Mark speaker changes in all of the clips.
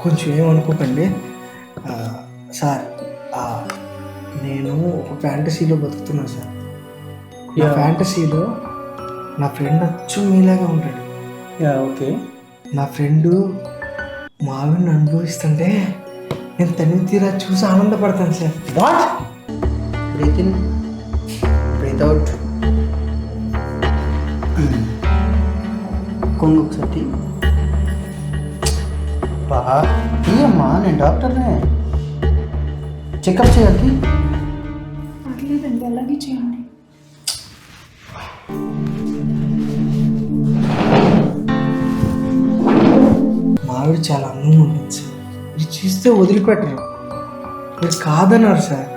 Speaker 1: కొంచెం ఏమనుకోకండి. ఆ, సార్, ఆ, నేను ఒక ఫ్యాంటసీలో బతుకుతున్నా సార్. నా ఫ్యాంటసీలో నా ఫ్రెండ్ అచ్చు మీలాగా ఉంటాడు.
Speaker 2: ఓకే.
Speaker 1: నా ఫ్రెండు మావిని అనుభవిస్తుంటే నేను తనివి తీరా చూసి ఆనందపడతాను sir.
Speaker 2: What? Breathe in, breathe out. కొంగు ఒకసారి తీయమ్మా, నేను డాక్టర్నే. చెకప్ చేయాలి.
Speaker 3: పర్లేదండి, అలాగే చేయండి.
Speaker 1: మావిడి చాలా అందంగా ఉంటుంది సార్. మీరు చూస్తే వదిలిపెట్టరు. మీరు కాదన్నారు సార్.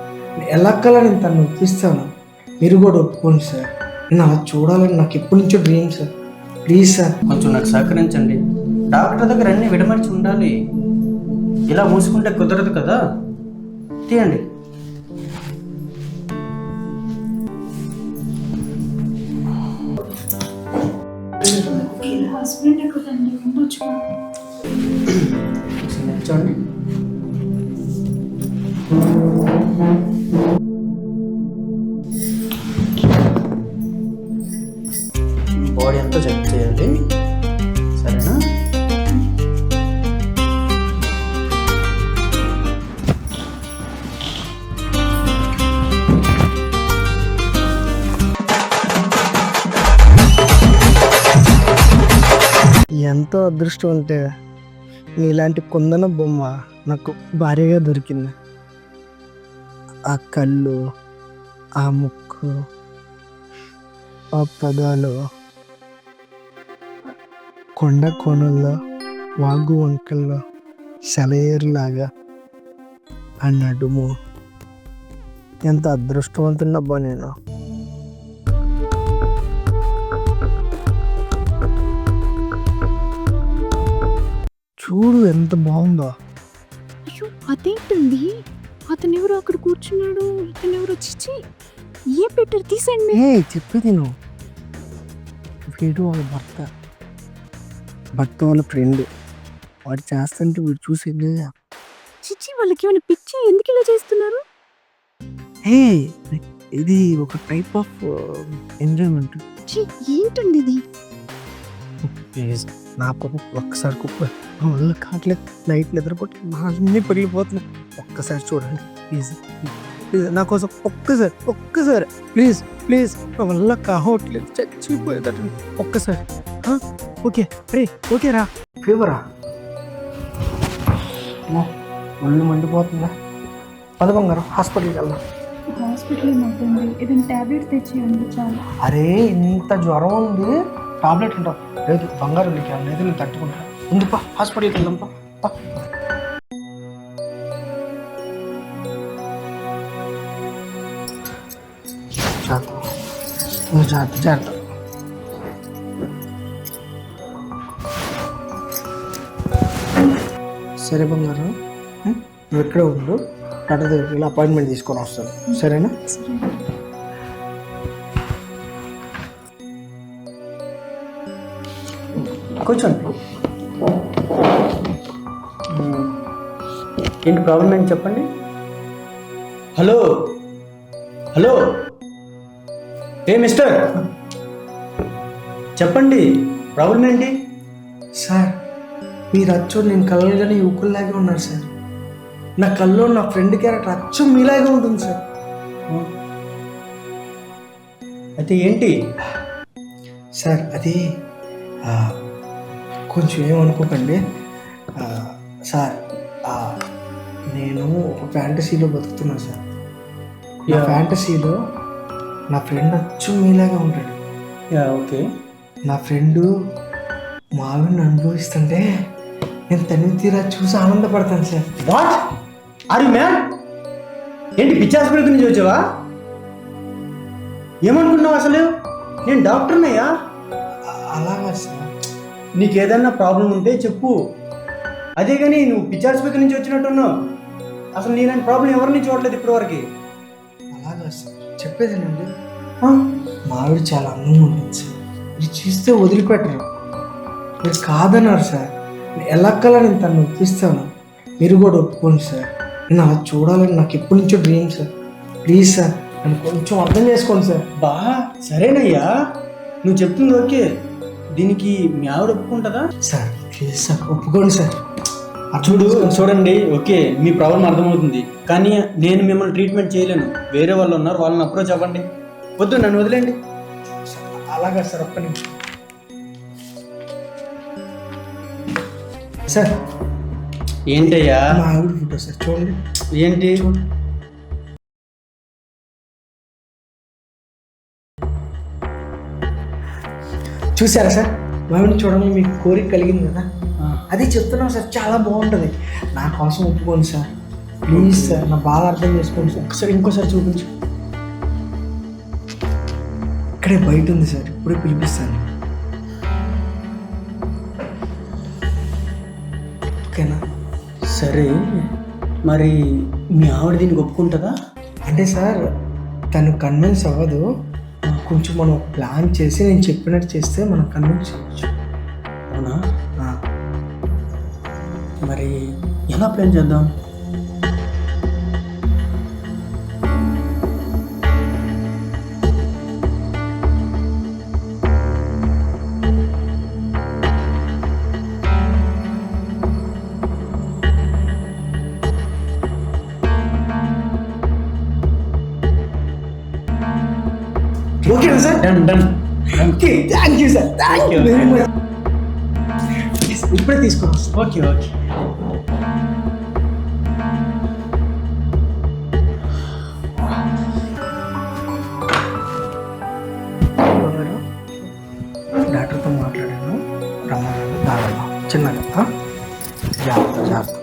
Speaker 1: ఎలాగలా నేను తను ఒప్పిస్తాను. మీరు కూడా ఒప్పుకోండి సార్. నేను అలా చూడాలని నాకు ఎప్పటి నుంచో డ్రీమ్ సార్. ప్లీజ్ సార్,
Speaker 2: కొంచెం నాకు సహకరించండి. డాక్టర్ దగ్గర అన్నీ విడమర్చి ఉండాలి. ఇలా మూసుకుంటే కుదరదు కదా. తీయండి.
Speaker 3: హస్బెండ్ ఎక్కడండి, ఉండొచ్చు.
Speaker 2: నిల్చోండి. బాడీ అంతా చెక్ చేయాలి, సరేనా?
Speaker 1: ఎంతో అదృష్టం ఉంటే నీలాంటి కుందన బొమ్మ నాకు భార్యగా దొరికింది. ఆ కళ్ళు, ఆ ముక్కు, ఆ పదాలు, కొండ కోణల్లో, వాగు వంకల్లో సెలయేరులాగా ఆ నడుము. ఎంత అదృష్టవంతున్నబ్బా నేను. చూడు ఎంత బాగుందో.
Speaker 3: అయ్యో, అదేంటండి, అతను ఎవరు అక్కడ కూర్చున్నాడు, ఇతను ఎవరు? చిచ్చి, ఏ పెట్టారు, తీసండి.
Speaker 1: చెప్పేది నువ్వు. వీడు వాళ్ళ భర్త, భర్త వాళ్ళ ఫ్రెండ్. వాడు చేస్తుంటే వీడు చూసి
Speaker 3: చిచ్చి, వాళ్ళకి ఏమైనా పిచ్చి, ఎందుకు ఇలా చేస్తున్నారు?
Speaker 1: ఇది ఒక టైప్ ఆఫ్ ఎంజాయ్మెంట్.
Speaker 3: ఛీ, ఏంటండి ఇది?
Speaker 1: ప్లీజ్ నా పాప ఒక్కసారి కుప్ప వల్ల కావట్లేదు. నైట్ నిద్రపోతే నా అన్నీ పగిలిపోతున్నాయి. ఒక్కసారి చూడండి ప్లీజ్, ప్లీజ్ నా కోసం ఒక్కసారి ప్లీజ్ ప్లీజ్. నా వల్ల కావట్లేదు, చచ్చిపోయేటట్టు. ఒక్కసారి ఓకే రే, ఓకే రా. ఫీవరా? ఒళ్ళు మండిపోతుందా? పద బంగారం, హాస్పిటల్కి వెళ్దాం.
Speaker 3: హాస్పిటల్ ఏమవుతుంది, ఏదైనా టాబ్లెట్ తెచ్చియండి చాలా.
Speaker 1: అరే ఇంత జ్వరం ఉంది, టాబ్లెట్ ఉంటావు. లేదు బంగారం, నీకు లేదు, నేను తట్టుకుంటా. ఎందుకు హాస్పిటల్కి వెళ్దాం. జాగ్రత్త. సరే బంగారం, నువ్వు ఎక్కడ ఉండు, డాక్టర్ దగ్గరికి వెళ్ళి అపాయింట్మెంట్ తీసుకొని వస్తాను, సరేనా?
Speaker 3: సరే.
Speaker 2: కూర్చోండి. ఏంటి ప్రాబ్లం ఏంటి చెప్పండి. హలో హలో, ఏ మిస్టర్, చెప్పండి ప్రాబ్లం ఏంటి?
Speaker 1: సార్, మీరు అచ్చు నేను కలలుగానే యువకుల్లాగే ఉన్నారు సార్. నా కల్లో నా ఫ్రెండ్ క్యారెక్టర్ అచ్చు మీలాగే ఉంటుంది సార్.
Speaker 2: అయితే ఏంటి
Speaker 1: సార్? అది కొంచెం ఏమనుకోకండి. సార్, నేను ఒక ఫ్యాంటసీలో బతుకుతున్నా సార్. నా ఫ్యాంటసీలో నా ఫ్రెండ్ అచ్చు మీలాగా ఉంటాడు.
Speaker 2: ఓకే.
Speaker 1: నా ఫ్రెండు మావిని అనుభవిస్తుంటే నేను తనివి తీరా చూసి ఆనందపడతాను sir.
Speaker 2: What are you man? ఏంటి పిచ్చి హాస్పిటల్ నుంచి వచ్చావా? ఏమనుకున్నావు అసలు? నేను డాక్టర్నయ్యా.
Speaker 1: అలాగా సార్.
Speaker 2: నీకు ఏదైనా ప్రాబ్లం ఉంటే చెప్పు, అదే కానీ నువ్వు పిచ్చి హాస్పిటల్ నుంచి వచ్చినట్టున్నావు. అసలు నీలాంటి ప్రాబ్లం ఎవరిని చూడలేదు ఇప్పటివరకు.
Speaker 1: అలాగా సార్, చెప్పేదేనండి. మావిడి చాలా అందంగా ఉంటుంది సార్. మీరు చూస్తే వదిలిపెట్టరు. మీరు కాదన్నారు సార్. ఎలా కల్లా నేను తను ఒప్పిస్తాను, మీరు కూడా ఒప్పుకోండి సార్. నేను అలా చూడాలని నాకు ఎప్పటి నుంచో డ్రీమ్ సార్. ప్లీజ్ సార్ నన్ను కొంచెం అర్థం చేసుకోండి సార్.
Speaker 2: బా సరేనయ్యా, నువ్వు చెప్తుంది ఓకే, దీనికి మీ ఆవిడ ఒప్పుకుంటుందా?
Speaker 1: సార్ ప్లీజ్ సార్ ఒప్పుకోండి సార్.
Speaker 2: చూడండి ఓకే, మీ ప్రాబ్లం అర్థమవుతుంది, కానీ నేను మిమ్మల్ని ట్రీట్మెంట్ చేయలేను. వేరే వాళ్ళు ఉన్నారు, వాళ్ళని అప్రోచ్ అవ్వండి. వద్దు, నన్ను వదిలేండి.
Speaker 1: అలాగా సార్, ఒక్క నిమిషం సార్.
Speaker 2: ఏంటయ్యా?
Speaker 1: మా ఆవిడ ఫోటో సార్, చూడండి.
Speaker 2: ఏంటి?
Speaker 1: చూసారా సార్, మా ఆవిడని చూడండి, మీకు కోరిక కలిగింది కదా, అది చెప్తున్నాం సార్. చాలా బాగుంటుంది, నా కోసం ఒప్పుకోండి సార్. ప్లీజ్ సార్, నా బాగా అర్థం చేసుకోండి సార్. ఒకసారి ఇంకోసారి చూపించు. ఇక్కడే బయట ఉంది సార్, ఇప్పుడే పిలిపిస్తాను. ఓకేనా?
Speaker 2: సరే, మరి మీ ఆవిడ దీనికి ఒప్పుకుంటుందా?
Speaker 1: అంటే సార్ తను కన్విన్స్ అవ్వదు, కొంచెం మనం ప్లాన్ చేసి నేను చెప్పినట్టు చేస్తే మనం కన్విన్స్ చేయవచ్చు.
Speaker 2: అవునా? మరి ఎలా ప్లాన్ చేద్దాం?
Speaker 1: ఓకేనా sir?
Speaker 2: Done done.
Speaker 1: Okay, thank you sir, thank you very much. ఇప్పుడే తీసుకోండి సార్.
Speaker 2: Okay okay.
Speaker 1: డాక్టర్తో మాట్లాడాను, రమ్మన్నాను, రావాలా చిన్నగా. జాగ్రత్త జాగ్రత్త.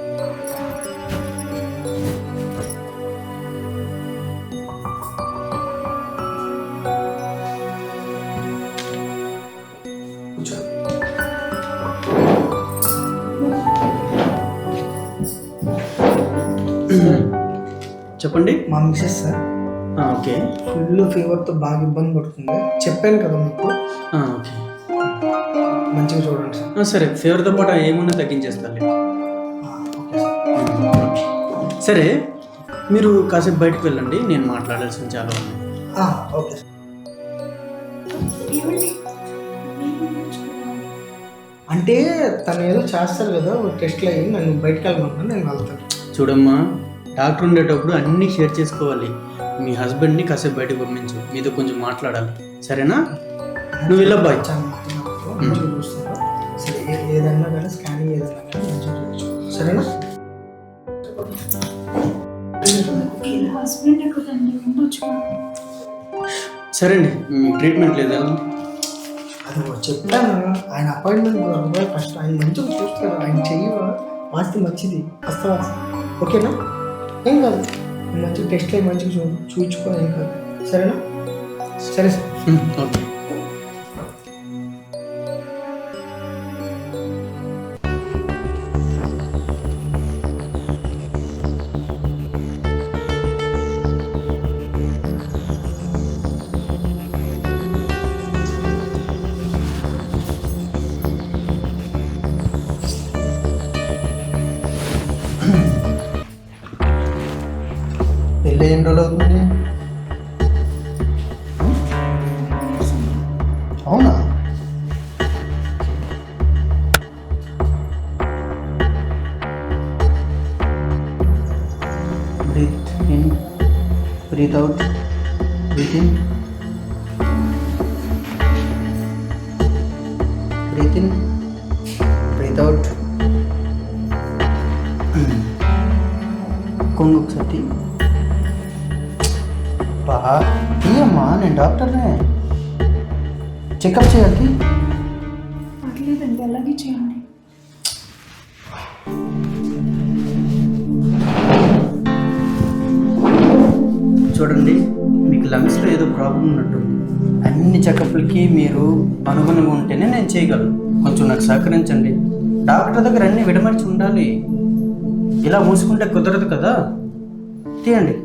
Speaker 2: చెప్పండి.
Speaker 1: మా మిస్సెస్ సార్
Speaker 2: ఓకే.
Speaker 1: ఫుల్ ఫీవర్తో బాగా ఇబ్బంది పడుతుంది, చెప్పాను కదా మీకు.
Speaker 2: ఓకే,
Speaker 1: మంచిగా చూడండి సార్.
Speaker 2: సరే, ఫీవర్తో పాటు ఏమన్నా తగ్గించేస్తాను.
Speaker 1: Okay sir.
Speaker 2: సరే, మీరు కాసేపు బయటకు వెళ్ళండి, నేను మాట్లాడాల్సింది చాలా ఉంది.
Speaker 1: Okay sir. అంటే తను ఏదో చేస్తారు కదా టెస్ట్లు అయ్యి, నన్ను బయటకు వెళ్ళమన్నా నేను వెళ్తాను.
Speaker 2: చూడమ్మా, డాక్టర్ ఉండేటప్పుడు అన్నీ షేర్ చేసుకోవాలి. మీ హస్బెండ్ని కాసేపు బయటకు పంపించు, మీతో కొంచెం మాట్లాడాలి, సరేనా? నువ్వు వెళ్ళబ్బాయి.
Speaker 1: మంచిగా చూస్తాను. సరే, ఏదన్నా కానీ స్కానింగ్ ఏదన్నా కానీ మంచిగా చూడచ్చు, సరేనా?
Speaker 2: సరే అండి, మీ ట్రీట్మెంట్ లేదా?
Speaker 1: అది చెప్తాను, ఆయన అపాయింట్మెంట్ ఫస్ట్ ఆయన మంచిగా చూస్తారు, ఆయన చెయ్యి వాస్తే మంచిది వస్తావా? ఓకేనా? ఏం కాదు, మంచిగా టెస్ట్లు అయ్యి మంచిగా చూపించుకో, ఏం కాదు, సరేనా? సరే సార్.
Speaker 2: ఓకే.
Speaker 1: పెళ్ళి ఎన్ని రోజులు అవుతుంది? అవునా?
Speaker 2: Breathe in, breathe out, breathe in, breathe in, breathe out. కొంగు ఒకసారి. అమ్మా, నేను డాక్టర్నే, చెకప్ చేయాలి.
Speaker 3: పర్లేదండి, అలాగే చేయండి.
Speaker 2: చూడండి, మీకు లంగ్స్లో ఏదో ప్రాబ్లం ఉన్నట్టుంది. అన్ని చెకప్లకి మీరు అనుగుణంగా ఉంటేనే నేను చేయగలను. కొంచెం నాకు సహకరించండి. డాక్టర్ దగ్గర అన్నీ విడమర్చి ఉండాలి, ఇలా మూసుకుంటే కుదరదు కదా. తీయండి.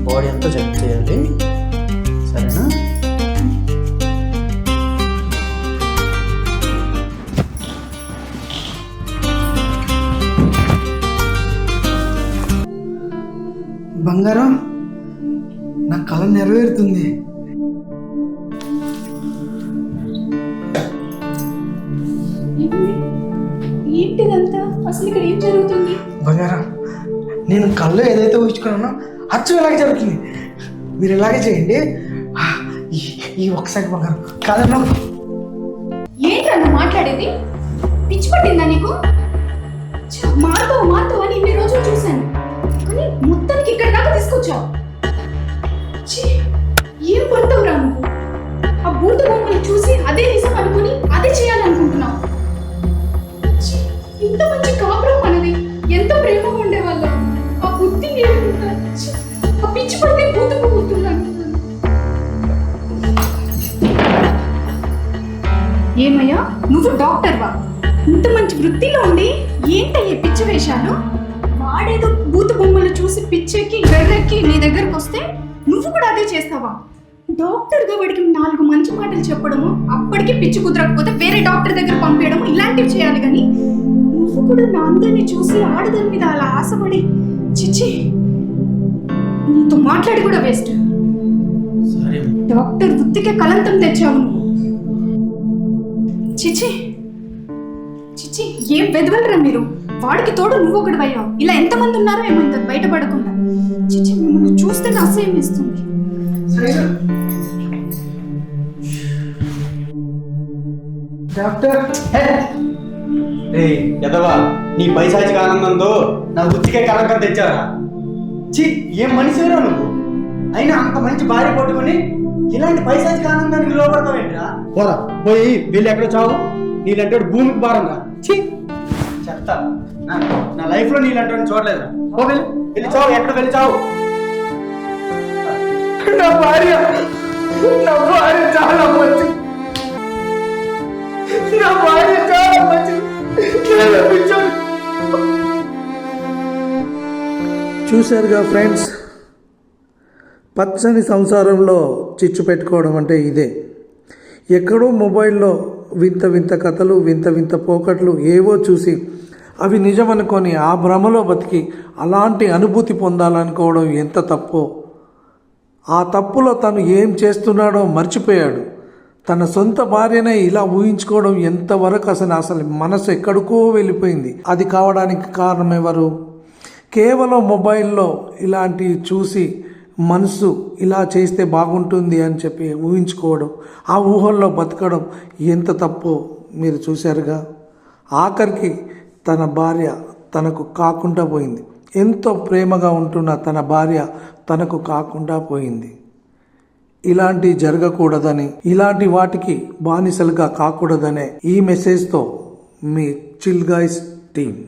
Speaker 2: బాడీ అంతా చెక్ చేయాలి, సరేనా?
Speaker 1: బంగారం, నా కళ నెరవేరుతుంది.
Speaker 3: ఏంటిదంతా? అసలు ఇక్కడ ఏం జరుగుతుంది?
Speaker 1: బంగారం, నేను కళ్ళు ఏదైతే ఊహించుకున్నానో అచ్చం ఇలాగే జరుగుతుంది. మీరు ఇలాగే చేయండి. ఈ ఒకసారి బంగారం కాదన్నా.
Speaker 3: ఏంటన్నా మాట్లాడేది? పిచ్చి పట్టిందా నీకు? మారుతావు అని ఇన్ని రోజులు చూశాను, కానీ మొత్తానికి ఇక్కడ దాకా తీసుకొచ్చావు. ఏం పడతావురా నువ్వు? ఆ బూతు బొమ్మని చూసి అదే నిజం అనుకుని అదే చేయాలనుకుంటున్నావు. ఇంత మంచి కాపురం మనది, ఎంత ప్రేమగా ఉండేవాళ్ళం. ఆ బుద్ధి లేకుండా ఆ పిచ్చి పడితే బూతుకు పోతున్నాను. ఏమయ్యా, నువ్వు డాక్టర్వా? ఇంత మంచి వృత్తిలో ఉండి ఏంటయ్యే పిచ్చి వేషాలు? వాడేదో బూతు బొమ్మలు చూసి పిచ్చెక్కి గర్రెక్కి నీ దగ్గరకు వస్తే నువ్వు కూడా అదే చేస్తావా? డాక్టర్గా వాడికి 4 మంచి మాటలు చెప్పడము, అప్పటికి పిచ్చి కుదరకపోతే వేరే డాక్టర్ దగ్గర పంపించడము, ఇలాంటివి చేయాలి. కానీ నువ్వు కూడా నా అందరినీ చూసి ఆడదాని మీద అలా ఆశపడి, చిచ్చి, నీతో మాట్లాడి కూడా వేస్ట్.
Speaker 2: సరే,
Speaker 3: డాక్టర్ వృత్తికే కలంతం తెచ్చావు నువ్వు. చిచి చిచి, ఏం వెదవలరా మీరు? వాడికి తోడు నువ్వు ఒకటి అయ్యావు. ఇలా ఎంతమంది ఉన్నారో ఏమో ఇంత బయటపడకుండా. చిచి, మిమ్మల్ని చూస్తే అసహ్యం ఇస్తుంది.
Speaker 1: డాక్టర్,
Speaker 2: ఎదవా, నీ పైశాచిక ఆనందంతో నా వృత్తికే కలకం తెచ్చారా? చి, ఏం మనిషిరా నువ్వు? అయినా అంత మంచి భార్య పట్టుకుని ఇలాంటి పైశాచిక ఆనందానికి లోపడతావేంట్రా? పోరా, పోయి వెళ్ళి ఎక్కడ చావు. నీళ్ళంటే భూమికి భారంగా. చి, చెప్తా, నా లైఫ్ లో నీళ్ళంటే చూడలేదురా. ఓ వెళ్ళి చావు, ఎక్కడ వెళ్ళి చావు.
Speaker 1: నా భార్య చాలా మంచి. నా భార్య చాలా మంచి. చూశారుగా ఫ్రెండ్స్, పచ్చని సంసారంలో చిచ్చు పెట్టుకోవడం అంటే ఇదే. ఎక్కడో మొబైల్లో వింత వింత కథలు, వింత వింత పోకట్లు ఏవో చూసి అవి నిజమనుకొని ఆ భ్రమలో బతికి అలాంటి అనుభూతి పొందాలనుకోవడం ఎంత తప్పో. ఆ తప్పులో తను ఏం చేస్తున్నాడో మర్చిపోయాడు. తన సొంత భార్యనే ఇలా ఊహించుకోవడం ఎంతవరకు అసలు మనసు ఎక్కడికో వెళ్ళిపోయింది. అది కావడానికి కారణం ఎవరు? కేవలం మొబైల్లో ఇలాంటివి చూసి మనసు ఇలా చేస్తే బాగుంటుంది అని చెప్పి ఊహించుకోవడం, ఆ ఊహల్లో బతకడం ఎంత తప్పో మీరు చూశారుగా. ఆఖరికి తన భార్య తనకు కాకుండా పోయింది. ఎంతో ప్రేమగా ఉంటున్న తన భార్య తనకు కాకుండా పోయింది. ఇలాంటి జరగకూడదని, ఇలాంటి వాటికి బానిసలుగా కాకూడదనే ఈ మెసేజ్తో మీ చిల్ గైస్ టీమ్.